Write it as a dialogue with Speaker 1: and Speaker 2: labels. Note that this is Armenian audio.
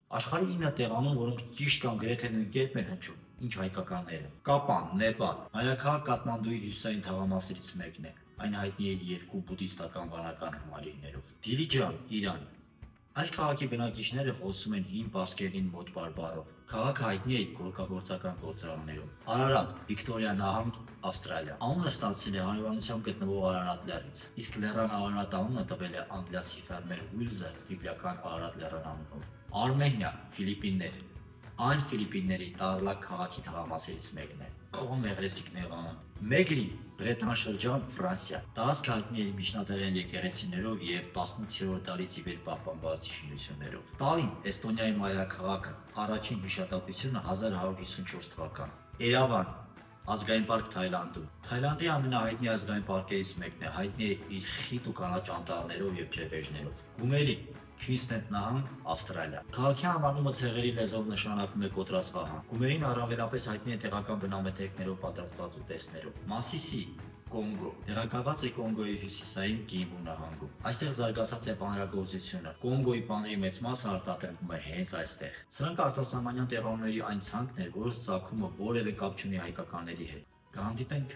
Speaker 1: Աշխարհի 9 տեղանում, որոնք ճիշտ կամ գրեթե նույն կերպ են հնչում, ինչ հայկականները։ Կապան, Նեպալ, մայրաքաղաք Կաթմանդուի հյուսիսային թաղամասերից մեկն է։ Այն հայտնի է երկու բուդդիստական վանական համալիրներով։ Դիլիջան, Իրան։ Այս քաղաքի բնակիչները խոսում են հին պարսկերեն մոտ բարբառով։ Քաղաքը հայտնի է իր գորգագործական գործարաններով։ Արարատ, Վիկտորիա նահանգ, Ավստրալիա։ Անունը ստացել է հարևանությամբ գտնվող Արարատ լեռից, իսկ լեռան Արարատ անունը տվել է անգլիացի ֆերմեր Ուիլզը բիբլիական Արարատ լեռան անունով։ Արմենիա, Ֆիլիպիններ։ Այն Ֆիլիպինների Տարլակ քաղաքի թաղամասերից մեկն է։ Կողմ մեղրեցիկները։ Մեգրի, Բրետան շրջան, Ֆրանսիա։ Տարածքը հայտնի է իր միջնադարյան եկեղեցիներով եւ 18-րդ դարից ի վեր պահպանված շինություններով։ Տալին, Էստոնիայի մայրաքաղաքը, առաջին հիշատակությունը 1154 թվական։ Էրավան, ազգային պարկ Թայլանդում։ Թայլանդի ամենահայտնի ազգային պարկերից մեկն է, հայտնի է իր խիտ ու կանաչ անտառներով եւ ջրվեժներով։ Գումերի, Քվինսլենդ նահանգ, Ավստրալիա։ Քաղաքի անվանումը ցեղերի լեզվով նշանակում է կոտրած վահան։ Գումերին առավելապես հայտնի է տեղական բնամեթերքներով պատրաստված ուտեստներով։ Մասիսի, Կոնգո, տեղակայված է Կոնգոյի հյուսիսային Կիվու նահանգում։ Այստեղ զարգացած է պանրագործությունը։ Կոնգոյի պանրի մեծ մասը արտադրվում է հենց այստեղ։ Սրանք արտասահմանյան տեղանունների այն ցանկն էր, որոնց ծագումը որևէ կապ չունի հայկականների հետ։ Կհանդիպենք